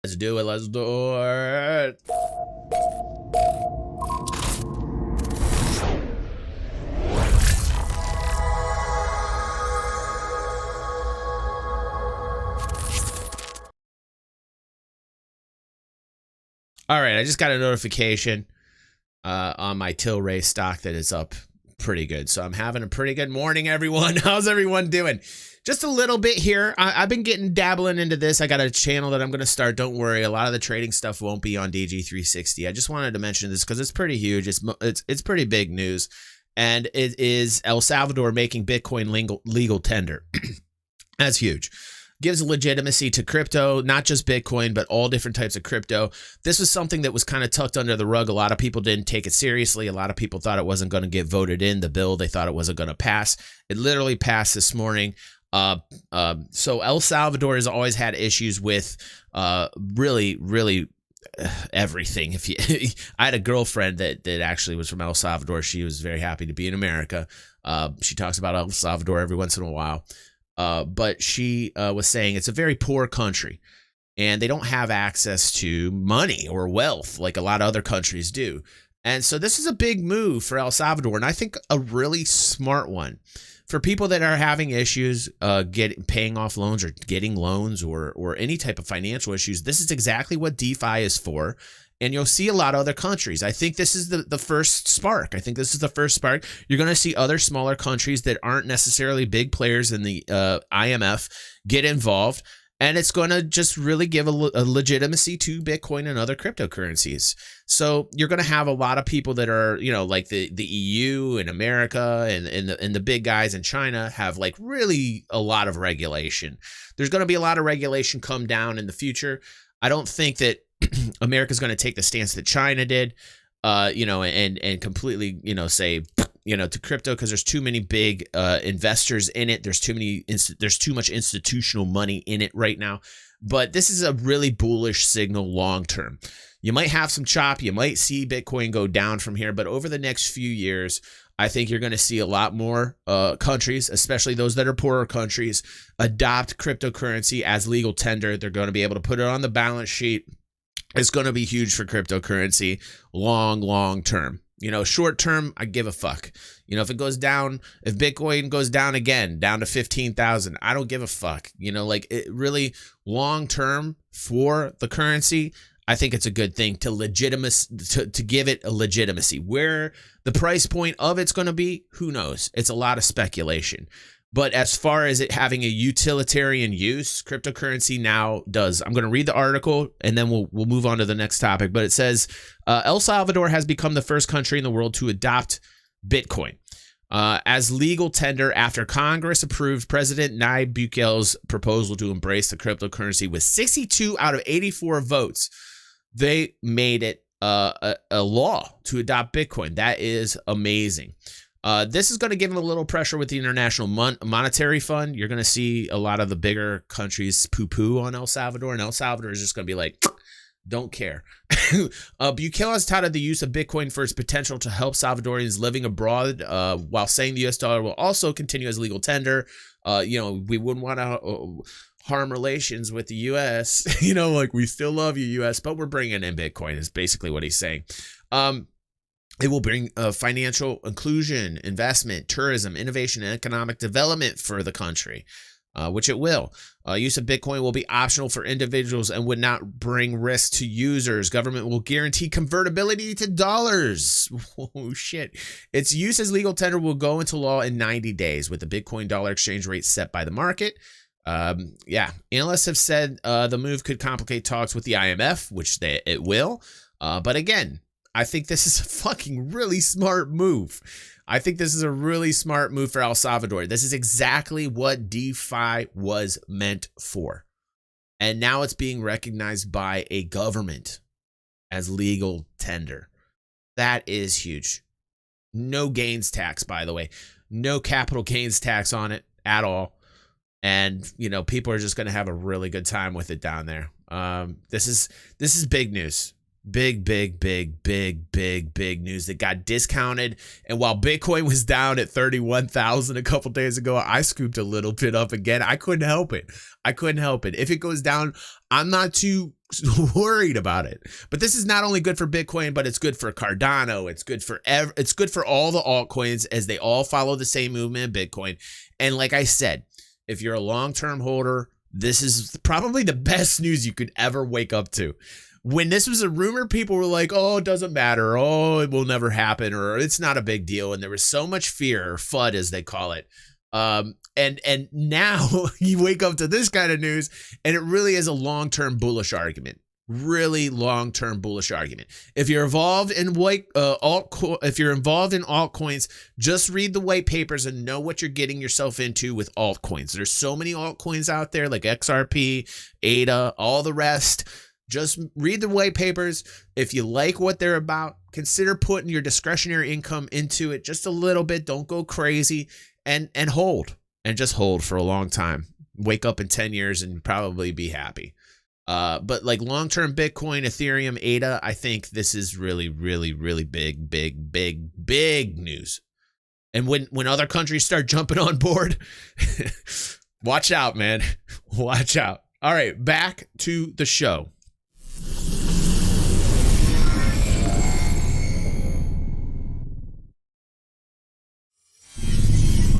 Let's do it. Let's do it. All right, I just got a notification on my Tilray stock that it's up pretty good. So I'm having a pretty good morning, everyone. How's everyone doing? Just a little bit here. I've been dabbling into this. I got a channel that I'm going to start. Don't worry. A lot of the trading stuff won't be on DG360. I just wanted to mention this because it's pretty huge. It's pretty big news. And it is El Salvador making Bitcoin legal tender. That's huge. Gives legitimacy to crypto, not just Bitcoin, but all different types of crypto. This was something that was kind of tucked under the rug. A lot of people didn't take it seriously. A lot of people thought it wasn't going to get voted in, the bill. They thought it wasn't going to pass. It literally passed this morning. So El Salvador has always had issues with really everything. I had a girlfriend that actually was from El Salvador. She was very happy to be in America. She talks about El Salvador every once in a while. But she was saying it's a very poor country and they don't have access to money or wealth like a lot of other countries do. And so this is a big move for El Salvador, and I think a really smart one for people that are having issues paying off loans or getting loans or any type of financial issues. This is exactly what DeFi is for. And you'll see a lot of other countries. I think this is the first spark. I think this is the first spark. You're going to see other smaller countries that aren't necessarily big players in the IMF get involved. And it's going to just really give a legitimacy to Bitcoin and other cryptocurrencies. So you're going to have a lot of people that are, like the EU and America and the big guys in China have like really a lot of regulation. There's going to be a lot of regulation come down in the future. I don't think that America's going to take the stance that China did, and completely, say, to crypto, because there's too many big investors in it. There's too much institutional money in it right now. But this is a really bullish signal long term. You might have some chop. You might see Bitcoin go down from here. But over the next few years, I think you're going to see a lot more countries, especially those that are poorer countries, adopt cryptocurrency as legal tender. They're going to be able to put it on the balance sheet. It's going to be huge for cryptocurrency long term. Short term, I give a fuck. If it goes down, if Bitcoin goes down again, down to 15,000, I don't give a fuck. Really long term for the currency, I think it's a good thing to give it a legitimacy. Where the price point of it's going to be, who knows? It's a lot of speculation. But as far as it having a utilitarian use, cryptocurrency now does. I'm going to read the article and then we'll move on to the next topic. But it says El Salvador has become the first country in the world to adopt Bitcoin as legal tender after Congress approved President Nayib Bukele's proposal to embrace the cryptocurrency with 62 out of 84 votes. They made it a law to adopt Bitcoin. That is amazing. This is going to give them a little pressure with the International Monetary Fund. You're going to see a lot of the bigger countries poo-poo on El Salvador, and El Salvador is just going to be like, don't care. Bukele has touted the use of Bitcoin for its potential to help Salvadorians living abroad, while saying the U.S. dollar will also continue as legal tender. We wouldn't want to harm relations with the U.S. We still love you, U.S., but we're bringing in Bitcoin is basically what he's saying. It will bring financial inclusion, investment, tourism, innovation, and economic development for the country, which it will. Use of Bitcoin will be optional for individuals and would not bring risk to users. Government will guarantee convertibility to dollars. Oh, shit. Its use as legal tender will go into law in 90 days with the Bitcoin dollar exchange rate set by the market. Analysts have said the move could complicate talks with the IMF, which it will. But again, I think this is a fucking really smart move. I think this is a really smart move for El Salvador. This is exactly what DeFi was meant for. And now it's being recognized by a government as legal tender. That is huge. No gains tax, by the way. No capital gains tax on it at all. And, people are just going to have a really good time with it down there. This is big news. big news that got discounted. And while Bitcoin was down at 31,000 a couple days ago, I scooped a little bit up again. I couldn't help it. If it goes down, I'm not too worried about it. But this is not only good for Bitcoin, but it's good for Cardano. It's good for all the altcoins, as they all follow the same movement in Bitcoin. And like I said, if you're a long-term holder, this is probably the best news you could ever wake up to. When this was a rumor, people were like, oh, it doesn't matter. Oh, it will never happen, or it's not a big deal. And there was so much fear, or FUD as they call it. And now you wake up to this kind of news, and it really is a long-term bullish argument. Really long-term bullish argument. If you're involved in altcoins, just read the white papers and know what you're getting yourself into with altcoins. There's so many altcoins out there, like XRP, ADA, all the rest. Just read the white papers. If you like what they're about, consider putting your discretionary income into it just a little bit. Don't go crazy, and hold, and just hold for a long time. Wake up in 10 years and probably be happy. But like long-term Bitcoin, Ethereum, ADA, I think this is really big news. And when other countries start jumping on board, watch out, man. Watch out. All right, back to the show.